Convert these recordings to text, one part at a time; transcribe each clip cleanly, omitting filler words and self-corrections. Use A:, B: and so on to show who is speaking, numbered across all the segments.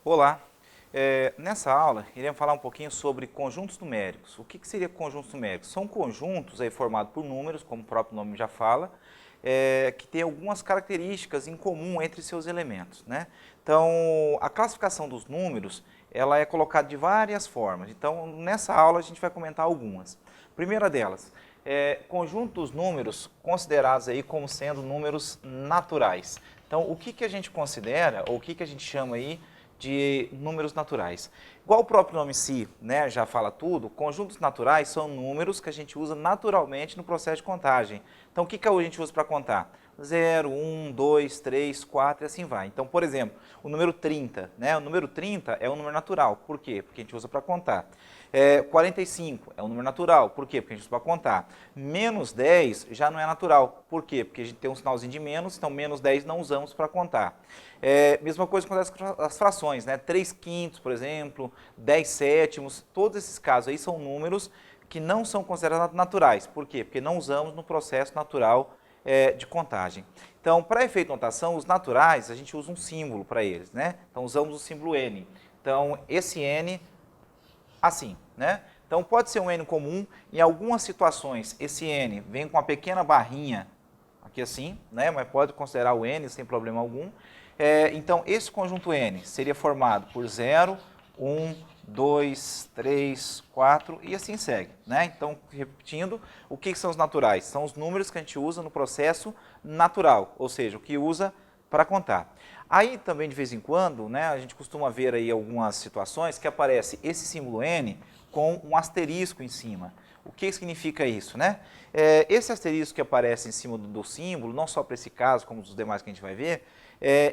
A: Olá, nessa aula iremos falar um pouquinho sobre conjuntos numéricos. O que seria conjuntos numéricos? São conjuntos aí formados por números, como o próprio nome já fala, que tem algumas características em comum entre seus elementos, né? Então, a classificação dos números, ela é colocada de várias formas. Então, nessa aula a gente vai comentar algumas. Primeira delas, conjunto dos números considerados aí como sendo números naturais. Então, o que a gente considera, ou o que a gente chama aí de números naturais? Igual o próprio nome em si, né, já fala tudo, conjuntos naturais são números que a gente usa naturalmente no processo de contagem. Então, o que a gente usa para contar? 0, 1, 2, 3, 4 e assim vai. Então, por exemplo, o número 30, né? O número 30 é um número natural. Por quê? Porque a gente usa para contar. 45 é um número natural. Por quê? Porque a gente usa para contar. Menos 10 já não é natural. Por quê? Porque a gente tem um sinalzinho de menos, então menos 10 não usamos para contar. Mesma coisa acontece com as frações, né? 3 quintos, por exemplo, 10 sétimos, todos esses casos aí são números que não são considerados naturais. Por quê? Porque não usamos no processo natural de contagem. Então, para efeito de notação, os naturais, a gente usa um símbolo para eles, né? Então, usamos o símbolo N. Então, esse N, assim, né? Então, pode ser um N comum. Em algumas situações, esse N vem com uma pequena barrinha, aqui assim, né? Mas pode considerar o N sem problema algum. Então, esse conjunto N seria formado por 0, 1, 2, 3, 4 e assim segue, né? Então, repetindo, o que são os naturais? São os números que a gente usa no processo natural, ou seja, o que usa para contar. Aí também de vez em quando, né, a gente costuma ver aí algumas situações que aparece esse símbolo N com um asterisco em cima. O que significa isso, né? Esse asterisco que aparece em cima do símbolo, não só para esse caso, como os demais que a gente vai ver,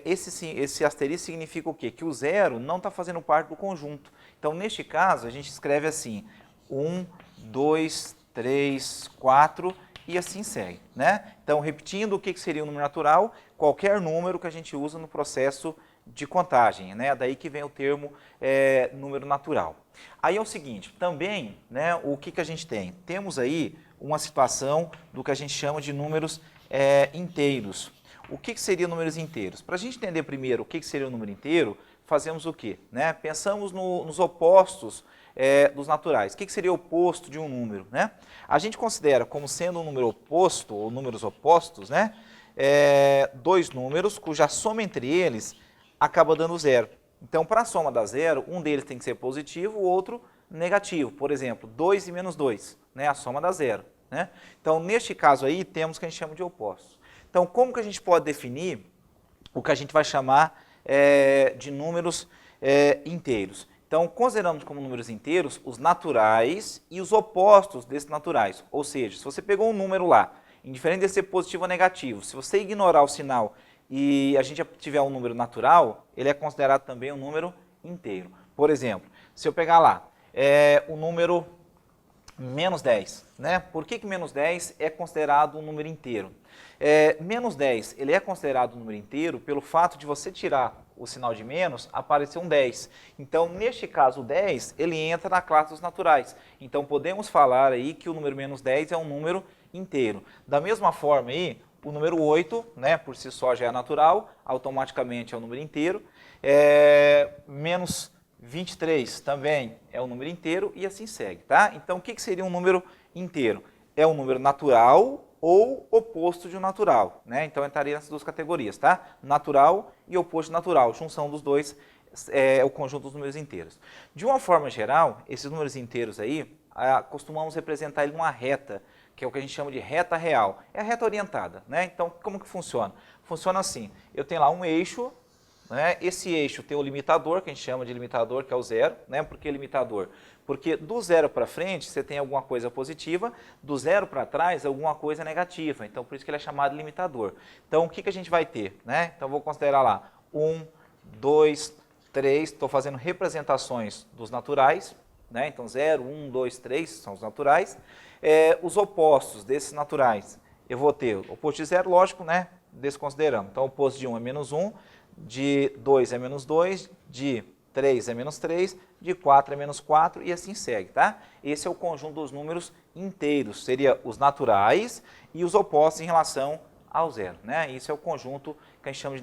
A: esse asterisco significa o quê? Que o zero não está fazendo parte do conjunto. Então, neste caso, a gente escreve assim, 1, 2, 3, 4 e assim segue, né? Então, repetindo o que seria um número natural, qualquer número que a gente usa no processo de contagem, né? Daí que vem o termo número natural. Aí é o seguinte, também, né, o que a gente tem? Temos aí uma situação do que a gente chama de números inteiros. O que seriam números inteiros? Para a gente entender primeiro o que seria um número inteiro, fazemos o quê? Né? Pensamos nos opostos dos naturais. O que seria o oposto de um número? Né? A gente considera como sendo um número oposto, ou números opostos, né? Dois números cuja soma entre eles acaba dando zero. Então, para a soma dar zero, um deles tem que ser positivo, o outro negativo. Por exemplo, 2 e menos 2, né? A soma dá zero. Né? Então, neste caso aí, temos o que a gente chama de opostos. Então, como que a gente pode definir o que a gente vai chamar de números inteiros? Então, consideramos como números inteiros os naturais e os opostos desses naturais. Ou seja, se você pegou um número lá, indiferente de ser positivo ou negativo, se você ignorar o sinal e a gente tiver um número natural, ele é considerado também um número inteiro. Por exemplo, se eu pegar lá o número menos 10, né? Por que menos 10 é considerado um número inteiro? Menos 10, ele é considerado um número inteiro pelo fato de você tirar o sinal de menos, aparecer um 10. Então, neste caso, o 10, ele entra na classe dos naturais. Então, podemos falar aí que o número menos 10 é um número inteiro. Da mesma forma aí, o número 8, né, por si só já é natural, automaticamente é um número inteiro. Menos 23 também é um número inteiro e assim segue, tá? Então, o que seria um número inteiro? É um número natural ou oposto de um natural, né? Então, entraria nessas duas categorias, tá? Natural e oposto de natural. Junção dos dois é o conjunto dos números inteiros. De uma forma geral, esses números inteiros aí, costumamos representar ele numa reta, que é o que a gente chama de reta real. É a reta orientada, né? Então, como que funciona? Funciona assim, eu tenho lá um eixo, né? Esse eixo tem o limitador, que a gente chama de limitador, que é o zero, né? Por que limitador? Porque do zero para frente você tem alguma coisa positiva, do zero para trás alguma coisa negativa. Então, por isso que ele é chamado limitador. Então, o que a gente vai ter? Né? Então, vou considerar lá 1, 2, 3, estou fazendo representações dos naturais, né? Então, 0, 1, 2, 3 são os naturais. Os opostos desses naturais, eu vou ter o oposto de zero, lógico, né? Desconsiderando. Então, o oposto de 1 é menos 1, de 2 é menos 2, de 3 é menos 3, de 4 é menos 4 e assim segue, tá? Esse é o conjunto dos números inteiros, seria os naturais e os opostos em relação ao zero, né? Isso é o conjunto que a gente chama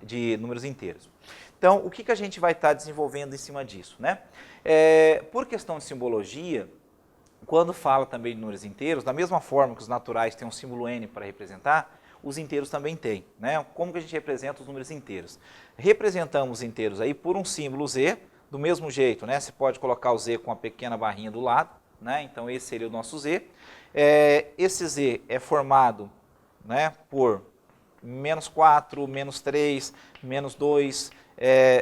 A: de números inteiros. Então, o que a gente vai estar desenvolvendo em cima disso, né? Por questão de simbologia, quando fala também de números inteiros, da mesma forma que os naturais têm um símbolo n para representar, os inteiros também têm, né? Como que a gente representa os números inteiros? Representamos os inteiros aí por um símbolo z, do mesmo jeito, né? Você pode colocar o z com uma pequena barrinha do lado, né? Então esse seria o nosso z. Esse z é formado, né, por menos 4, menos 3, menos 2,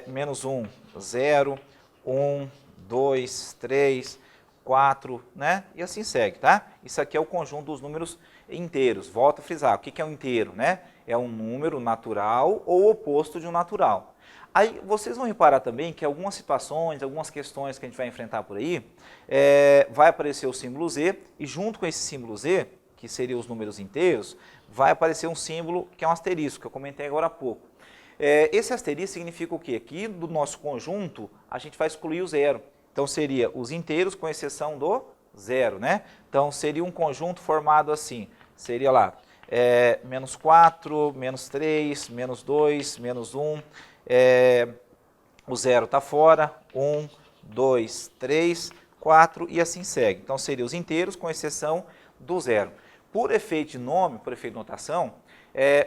A: menos 1, 0, 1, 2, 3, 4, né? E assim segue, tá? Isso aqui é o conjunto dos números inteiros. Volto a frisar, o que é um inteiro, né? É um número natural ou oposto de um natural. Aí vocês vão reparar também que algumas situações, algumas questões que a gente vai enfrentar por aí, vai aparecer o símbolo z e junto com esse símbolo z, que seriam os números inteiros, vai aparecer um símbolo que é um asterisco, que eu comentei agora há pouco. Esse asterisco significa o quê? Que do nosso conjunto a gente vai excluir o zero. Então seria os inteiros com exceção do zero, né? Então seria um conjunto formado assim, seria lá, menos 4, menos 3, menos 2, menos 1, o zero está fora, 1, 2, 3, 4 e assim segue. Então seriam os inteiros com exceção do zero. Por efeito de nome, por efeito de notação,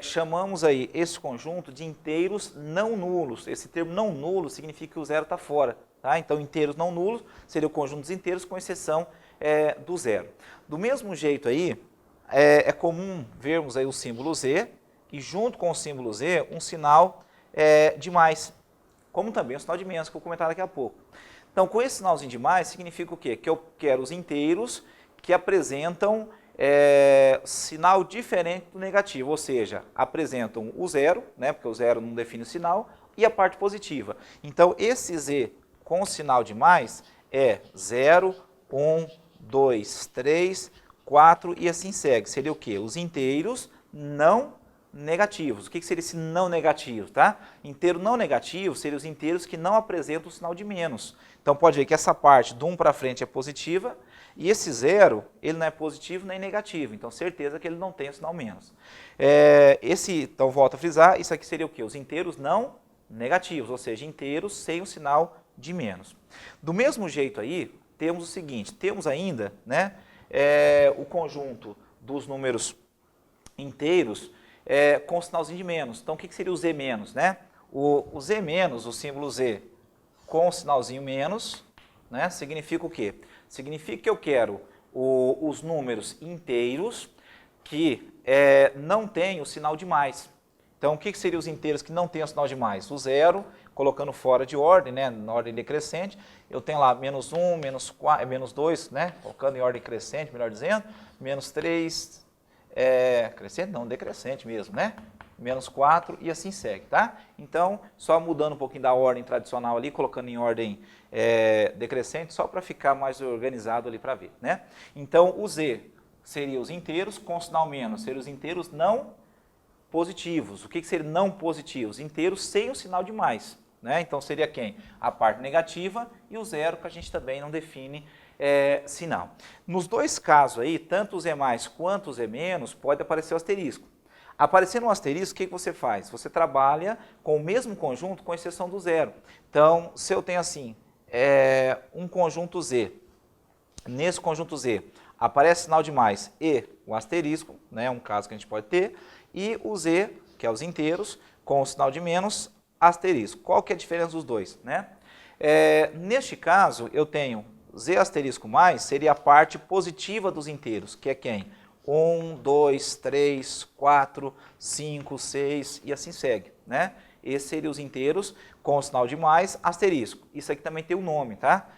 A: chamamos aí esse conjunto de inteiros não nulos. Esse termo não nulo significa que o zero está fora. Tá? Então, inteiros não nulos seria o conjunto dos inteiros com exceção do zero. Do mesmo jeito aí, é comum vermos aí o símbolo z e junto com o símbolo z um sinal de mais, como também o sinal de menos, que eu vou comentar daqui a pouco. Então, com esse sinalzinho de mais, significa o quê? Que eu quero os inteiros que apresentam sinal diferente do negativo, ou seja, apresentam o zero, né, porque o zero não define o sinal, e a parte positiva. Então, esse z com o sinal de mais é 0, 1, 2, 3, 4 e assim segue. Seria o quê? Os inteiros não negativos. O que seria esse não negativo? Tá? Inteiro não negativo seria os inteiros que não apresentam o sinal de menos. Então pode ver que essa parte do 1 para frente é positiva e esse 0, ele não é positivo nem negativo. Então certeza que ele não tem o sinal menos. Então volto a frisar, isso aqui seria o quê? Os inteiros não negativos, ou seja, inteiros sem o sinal de menos. Do mesmo jeito aí, temos o seguinte, temos ainda, né, o conjunto dos números inteiros com o sinalzinho de menos. Então, o que seria o z menos, né? O z menos, o símbolo z com o sinalzinho menos, né, significa o quê? Significa que eu quero os números inteiros que não têm o sinal de mais. Então, o que seriam os inteiros que não têm o sinal de mais? O zero, colocando fora de ordem, né, na ordem decrescente, eu tenho lá menos 1, menos 4, menos 2, né, colocando em ordem crescente, melhor dizendo, menos 3, crescente não, decrescente mesmo, né, menos 4 e assim segue, tá? Então, só mudando um pouquinho da ordem tradicional ali, colocando em ordem decrescente, só para ficar mais organizado ali para ver, né? Então, o z seria os inteiros com sinal menos, seria os inteiros não positivos. O que seria não positivos? Inteiros sem o sinal de mais. Né? Então seria quem? A parte negativa e o zero, que a gente também não define sinal. Nos dois casos aí, tanto o z mais quanto o z menos, pode aparecer o asterisco. Aparecendo um asterisco, o que você faz? Você trabalha com o mesmo conjunto, com exceção do zero. Então, se eu tenho assim, um conjunto z, nesse conjunto z, aparece sinal de mais e o asterisco, né, um caso que a gente pode ter, e o z, que é os inteiros, com o sinal de menos, asterisco. Qual que é a diferença dos dois? Né? Neste caso, eu tenho z asterisco mais, seria a parte positiva dos inteiros, que é quem? 1, 2, 3, 4, 5, 6 e assim segue. Né? Esses seriam os inteiros com o sinal de mais, asterisco. Isso aqui também tem um nome, tá?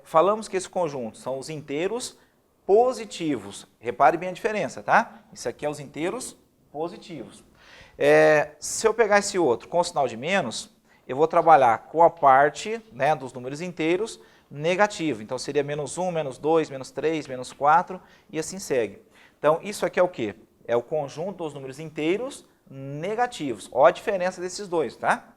A: Falamos que esse conjunto são os inteiros positivos. Repare bem a diferença, tá? Isso aqui é os inteiros positivos. Se eu pegar esse outro com o sinal de menos, eu vou trabalhar com a parte, né, dos números inteiros negativo. Então seria menos 1, menos 2, menos 3, menos 4 e assim segue. Então isso aqui é o quê? É o conjunto dos números inteiros negativos. Olha a diferença desses dois, tá?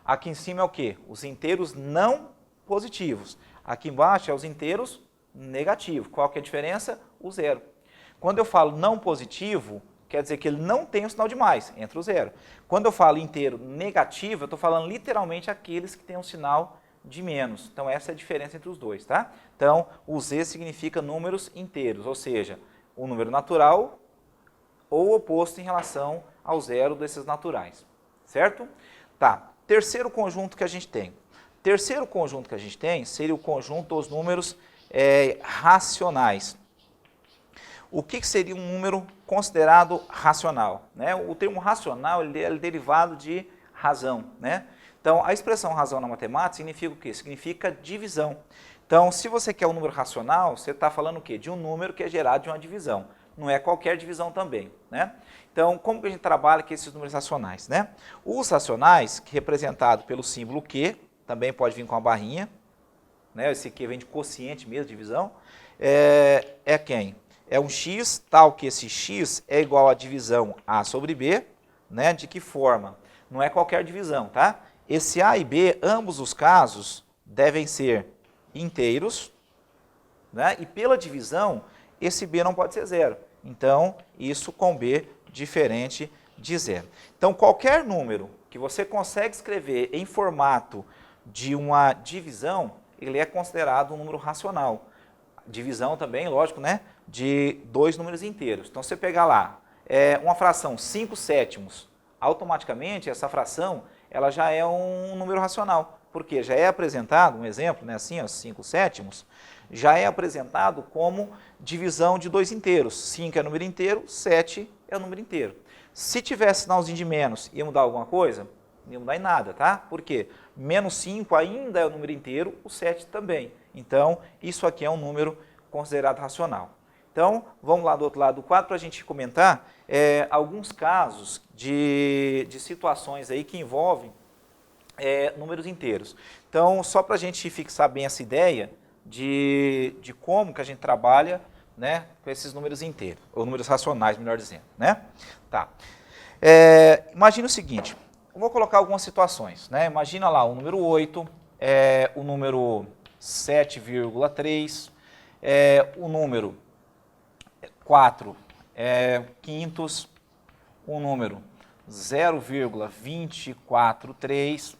A: Aqui em cima é o quê? Os inteiros não positivos. Aqui embaixo é os inteiros negativos. Qual que é a diferença? O zero. Quando eu falo não positivo, quer dizer que ele não tem o sinal de mais, entra o zero. Quando eu falo inteiro negativo, eu estou falando literalmente aqueles que têm um sinal de menos. Então essa é a diferença entre os dois, tá? Então o Z significa números inteiros, ou seja, o número natural ou oposto em relação ao zero desses naturais, certo? Tá, terceiro conjunto que a gente tem. Terceiro conjunto que a gente tem seria o conjunto dos números racionais. O que seria um número considerado racional? Né? O termo racional ele é derivado de razão. Né? Então, a expressão razão na matemática significa o quê? Significa divisão. Então, se você quer um número racional, você está falando o quê? De um número que é gerado de uma divisão. Não é qualquer divisão também. Né? Então, como que a gente trabalha com esses números racionais? Né? Os racionais, que é representado pelo símbolo Q, também pode vir com a barrinha, né? Esse Q vem de quociente mesmo, divisão, é quem? É um x, tal que esse x é igual à divisão A sobre B, né? De que forma? Não é qualquer divisão, tá? Esse A e B, ambos os casos, devem ser inteiros, né? E pela divisão, esse B não pode ser zero. Então, isso com B diferente de zero. Então, qualquer número que você consegue escrever em formato de uma divisão, ele é considerado um número racional. Divisão também, lógico, né? De dois números inteiros. Então, você pegar lá uma fração 5 sétimos, automaticamente essa fração ela já é um número racional, porque já é apresentado, um exemplo, né, assim, 5 sétimos, já é apresentado como divisão de dois inteiros. 5 é número inteiro, 7 é o número inteiro. Se tivesse sinalzinho de menos, ia mudar alguma coisa? Não ia mudar em nada, tá? Por quê? Menos 5 ainda é o número inteiro, o 7 também. Então, isso aqui é um número considerado racional. Então, vamos lá do outro lado do quadro para a gente comentar alguns casos de situações aí que envolvem números inteiros. Então, só para a gente fixar bem essa ideia de como que a gente trabalha, né, com esses números inteiros, ou números racionais, melhor dizendo. Né? Tá. Imagina o seguinte, eu vou colocar algumas situações. Né? Imagina lá o número 8, o número 7,3, o número 4 quintos, o número 0,243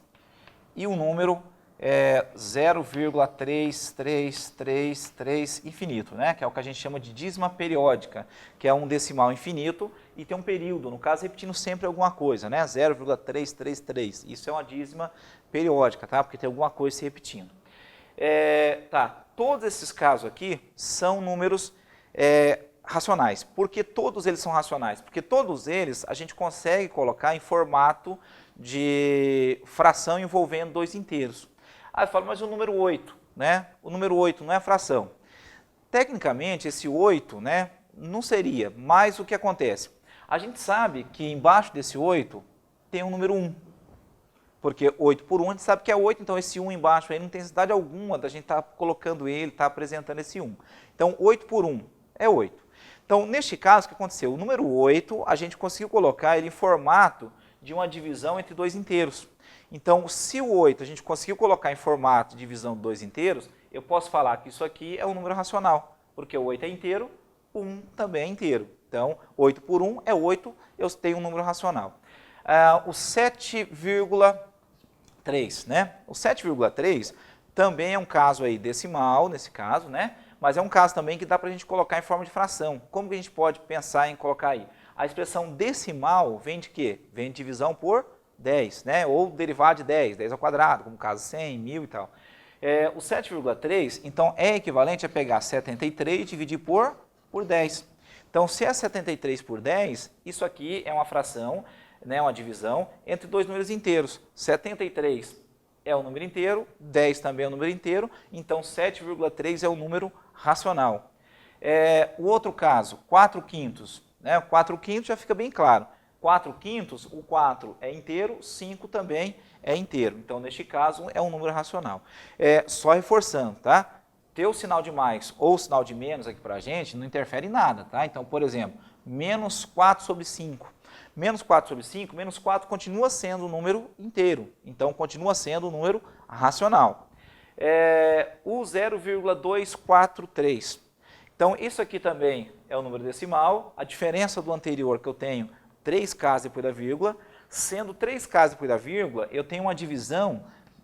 A: e o número 0,3333 infinito, né? Que é o que a gente chama de dízima periódica, que é um decimal infinito e tem um período, no caso repetindo sempre alguma coisa, né? 0,333, isso é uma dízima periódica, tá? Porque tem alguma coisa se repetindo. Tá, todos esses casos aqui são números racionais. Por que todos eles são racionais? Porque todos eles a gente consegue colocar em formato de fração envolvendo dois inteiros. Aí eu falo, mas o número 8, né? O número 8 não é fração. Tecnicamente, esse 8, né, não seria, mas o que acontece? A gente sabe que embaixo desse 8 tem um número 1. Porque 8 por 1 a gente sabe que é 8, então esse 1 embaixo aí não tem necessidade alguma da gente estar colocando ele, estar apresentando esse 1. Então, 8 por 1 é 8. Então, neste caso, o que aconteceu? O número 8, a gente conseguiu colocar ele em formato de uma divisão entre dois inteiros. Então, se o 8 a gente conseguiu colocar em formato de divisão de dois inteiros, eu posso falar que isso aqui é um número racional, porque o 8 é inteiro, o 1 também é inteiro. Então, 8 por 1 é 8, eu tenho um número racional. O 7,3, né? O 7,3 também é um caso aí decimal, nesse caso, né? Mas é um caso também que dá para a gente colocar em forma de fração. Como que a gente pode pensar em colocar aí? A expressão decimal vem de quê? Vem de divisão por 10, né? Ou derivado de 10, 10 ao quadrado, como caso 100, 1000 e tal. O 7,3, então, é equivalente a pegar 73 e dividir por 10. Então, se é 73 por 10, isso aqui é uma fração, né, uma divisão entre dois números inteiros. 73 é o número inteiro, 10 também é o número inteiro, então 7,3 é o número racional. O outro caso, 4 quintos. Né, 4 quintos já fica bem claro. 4 quintos, o 4 é inteiro, 5 também é inteiro. Então, neste caso, é um número racional. Só reforçando, tá? Ter o sinal de mais ou o sinal de menos aqui para a gente não interfere em nada, tá? Então, por exemplo, menos 4 sobre 5. Menos 4 sobre 5, menos 4 continua sendo um número inteiro, então continua sendo um número racional. O 0,243. Então, isso aqui também é o número decimal, a diferença do anterior que eu tenho 3 casas depois da vírgula, sendo 3 casas depois da vírgula, eu tenho uma divisão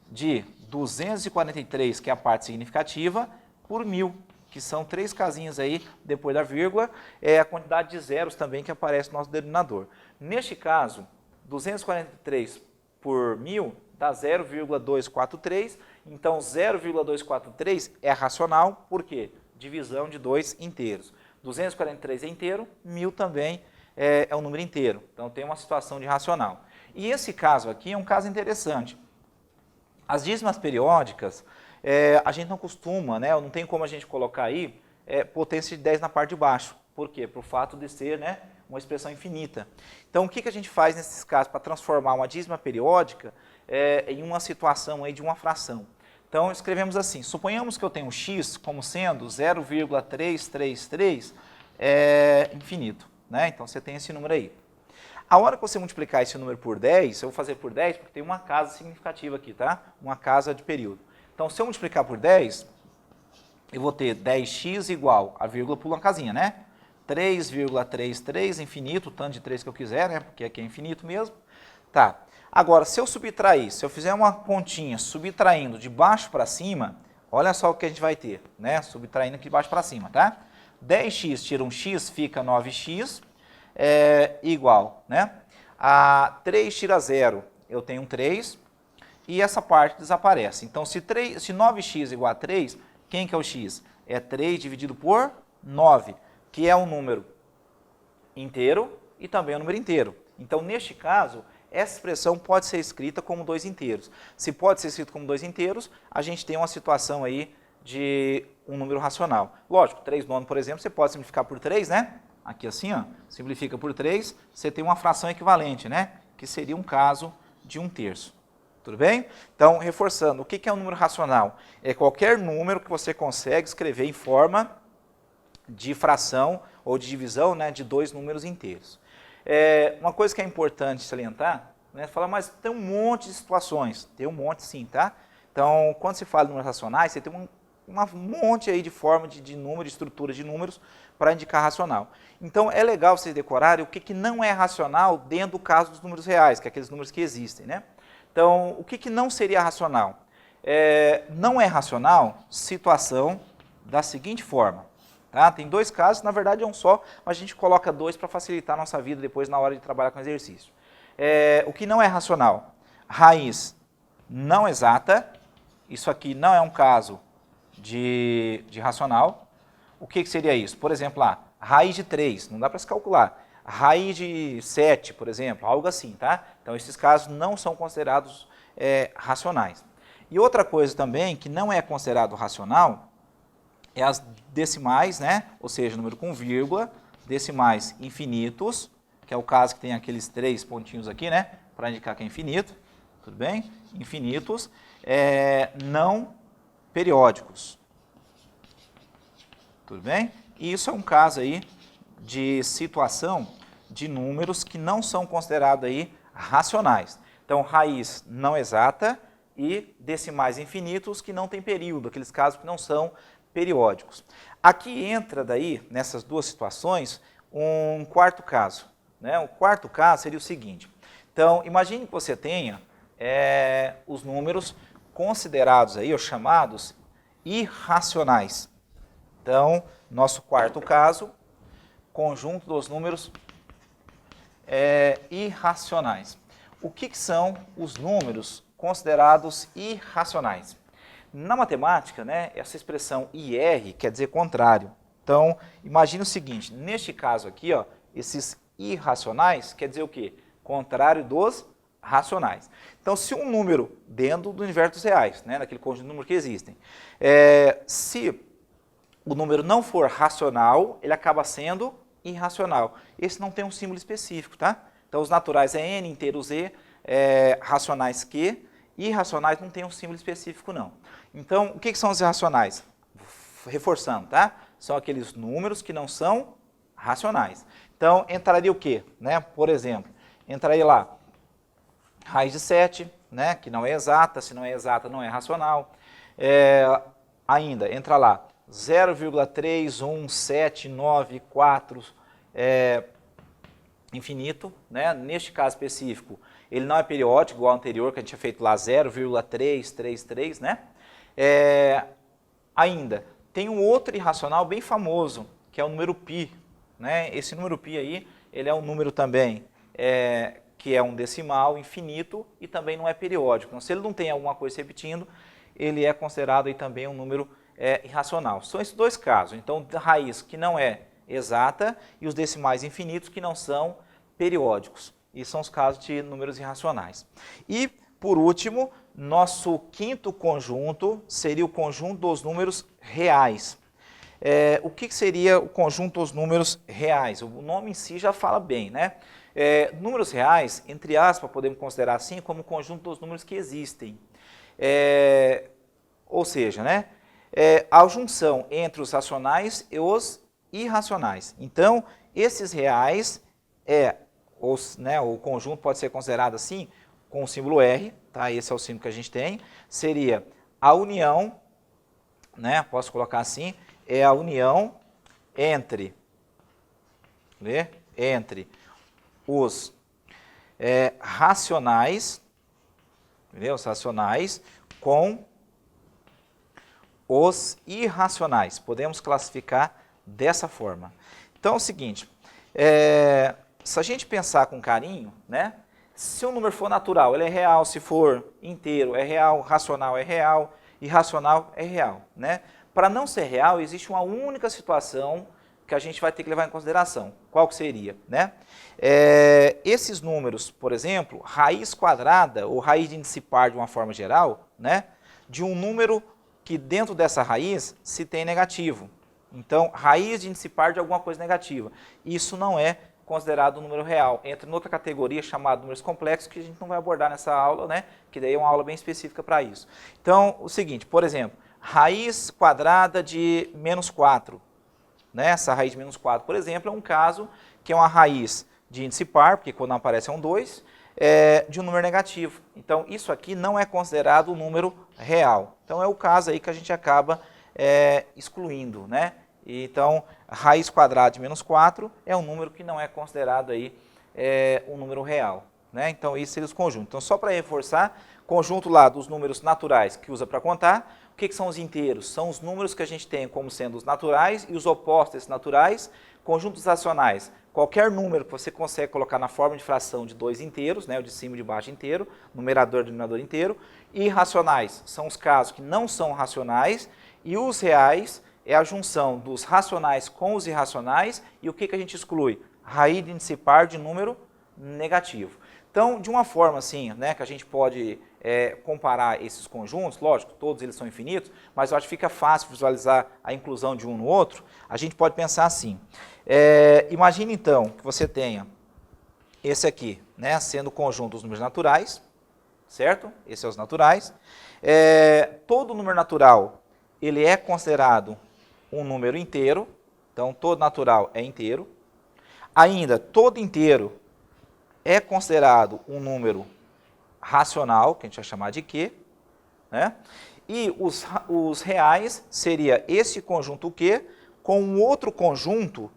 A: de 243, que é a parte significativa, por 1000, que são 3 casinhas aí depois da vírgula, é a quantidade de zeros também que aparece no nosso denominador. Neste caso, 243 por 1000 dá 0,243, então 0,243 é racional, por quê? Divisão de 2 inteiros. 243 é inteiro, 1000 também é um número inteiro, então tem uma situação de racional. E esse caso aqui é um caso interessante. As dízimas periódicas, a gente não costuma, né, não tem como a gente colocar aí potência de 10 na parte de baixo. Por quê? Por fato de ser, né, uma expressão infinita. Então, o que a gente faz nesses casos para transformar uma dízima periódica em uma situação aí de uma fração? Então, escrevemos assim, suponhamos que eu tenho x como sendo 0,333 infinito, né? Então, você tem esse número aí. A hora que você multiplicar esse número por 10, eu vou fazer por 10 porque tem uma casa significativa aqui, tá? Uma casa de período. Então, se eu multiplicar por 10, eu vou ter 10x igual, a vírgula pula uma casinha, né? 3,33 infinito, o tanto de 3 que eu quiser, né? Porque aqui é infinito mesmo. Tá. Agora, se eu subtrair, se eu fizer uma continha subtraindo de baixo para cima, olha só o que a gente vai ter, né? Subtraindo aqui de baixo para cima, tá? 10x tira um x, fica 9x, igual, né? A 3 tira 0, eu tenho um 3, e essa parte desaparece. Então, se 9x igual a 3, quem que é o x? É 3 dividido por 9, que é um número inteiro e também um número inteiro. Então, neste caso, essa expressão pode ser escrita como 2 inteiros. Se pode ser escrito como 2 inteiros, a gente tem uma situação aí de um número racional. Lógico, 3 nono, por exemplo, você pode simplificar por 3, né? Aqui assim, ó, simplifica por 3, você tem uma fração equivalente, né? Que seria um caso de 1/3. Tudo bem? Então, reforçando, o que é um número racional? É qualquer número que você consegue escrever em forma de fração ou de divisão, né, de 2 números inteiros. Uma coisa que é importante salientar, né, falar, mas tem um monte de situações. Tem um monte sim, tá? Então, quando se fala de números racionais, você tem um monte aí de forma de número, de estrutura de números para indicar racional. Então, é legal vocês decorarem o que não é racional dentro do caso dos números reais, que é aqueles números que existem, né? Então, o que não seria racional? Não é racional situação da seguinte forma. Tá? Tem 2 casos, na verdade é um só, mas a gente coloca 2 para facilitar a nossa vida depois na hora de trabalhar com exercício. O que não é racional? Raiz não exata, isso aqui não é um caso de racional. O que seria isso? Por exemplo, raiz de 3, não dá para se calcular. Raiz de 7, por exemplo, algo assim, tá? Então, esses casos não são considerados racionais. E outra coisa também que não é considerado racional é as decimais, né? Ou seja, número com vírgula, decimais infinitos, que é o caso que tem aqueles 3 pontinhos aqui, né? Para indicar que é infinito, tudo bem? Infinitos, não periódicos, tudo bem? E isso é um caso aí de situação de números que não são considerados aí racionais. Então, raiz não exata e decimais infinitos que não têm período, aqueles casos que não são periódicos. Aqui entra daí, nessas duas situações, um quarto caso, né? O quarto caso seria o seguinte. Então, imagine que você tenha os números considerados aí, ou chamados irracionais. Então, nosso quarto caso, conjunto dos números irracionais. O que são os números considerados irracionais? Na matemática, né, essa expressão IR quer dizer contrário. Então, imagine o seguinte, neste caso aqui, ó, esses irracionais quer dizer o quê? Contrário dos racionais. Então, se um número dentro do universo dos reais, né, naquele conjunto de números que existem, se o número não for racional, ele acaba sendo irracional. Esse não tem um símbolo específico, tá? Então, os naturais é N, inteiro Z, racionais Q, irracionais não tem um símbolo específico, não. Então, o que são os irracionais? Reforçando, tá? São aqueles números que não são racionais. Então, entraria o quê? Né? Por exemplo, entraria lá raiz de 7, né? Que não é exata, se não é exata não é racional. Ainda, entra lá 0,31794 infinito, né? Neste caso específico, ele não é periódico, igual ao anterior, que a gente tinha feito lá 0,333, né? Ainda, tem um outro irracional bem famoso, que é o número π, né? Esse número π aí, ele é um número também que é um decimal infinito e também não é periódico. Então, se ele não tem alguma coisa se repetindo, ele é considerado aí também um número irracional. São esses dois casos. Então, raiz que não é exata e os decimais infinitos que não são periódicos. E são os casos de números irracionais. E, por último, nosso quinto conjunto seria o conjunto dos números reais. O que seria o conjunto dos números reais? O nome em si já fala bem, né? Números reais, entre aspas, podemos considerar assim como o conjunto dos números que existem. Ou seja, né? A junção entre os racionais e os irracionais. Então, esses reais, o conjunto pode ser considerado assim, com o símbolo R, tá? Esse é o símbolo que a gente tem, seria a união, né? Posso colocar assim, é a união entre os racionais, entendeu? Os racionais com os irracionais. Podemos classificar dessa forma. Então é o seguinte, se a gente pensar com carinho, né? Se um número for natural, ele é real, se for inteiro, é real, racional é real, irracional é real, né? Para não ser real, existe uma única situação que a gente vai ter que levar em consideração. Qual que seria, né? Esses números, por exemplo, raiz quadrada ou raiz de índice par de uma forma geral, né? De um número que dentro dessa raiz se tem negativo. Então, raiz de índice par de alguma coisa negativa. Isso não é considerado um número real. Entra em outra categoria chamada números complexos, que a gente não vai abordar nessa aula, né? Que daí é uma aula bem específica para isso. Então, o seguinte, por exemplo, raiz quadrada de menos 4. Né? Essa raiz de menos 4, por exemplo, é um caso que é uma raiz de índice par, porque quando não aparece é um 2, de um número negativo. Então, isso aqui não é considerado um número real. Então, é o caso aí que a gente acaba excluindo, né? Então, raiz quadrada de menos 4 é um número que não é considerado aí um número real, né? Então, isso seria os conjuntos. Então, só para reforçar, conjunto lá dos números naturais que usa para contar. O que são os inteiros? São os números que a gente tem como sendo os naturais e os opostos desses naturais. Conjuntos racionais, qualquer número que você consegue colocar na forma de fração de dois inteiros, né, o de cima e de baixo inteiro, numerador e denominador inteiro. Irracionais são os casos que não são racionais e os reais é a junção dos racionais com os irracionais e o que a gente exclui? Raiz de índice par de número negativo. Então, de uma forma assim, né, que a gente pode comparar esses conjuntos, lógico, todos eles são infinitos, mas eu acho que fica fácil visualizar a inclusão de um no outro, a gente pode pensar assim. Imagine então que você tenha esse aqui, né, sendo o conjunto dos números naturais, certo? Esses são os naturais. Todo número natural, ele é considerado um número inteiro, então todo natural é inteiro. Ainda, todo inteiro é considerado um número racional, que a gente vai chamar de Q, né? E os reais seria esse conjunto Q com um outro conjunto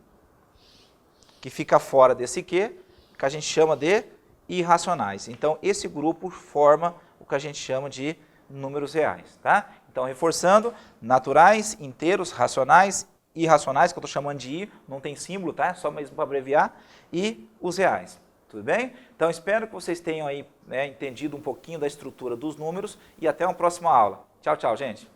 A: que fica fora desse Q, que a gente chama de irracionais. Então, esse grupo forma o que a gente chama de números reais, tá? Então, reforçando, naturais, inteiros, racionais, irracionais, que eu estou chamando de I, não tem símbolo, tá? Só mesmo para abreviar, e os reais. Tudo bem? Então, espero que vocês tenham aí, né, entendido um pouquinho da estrutura dos números e até uma próxima aula. Tchau, tchau, gente!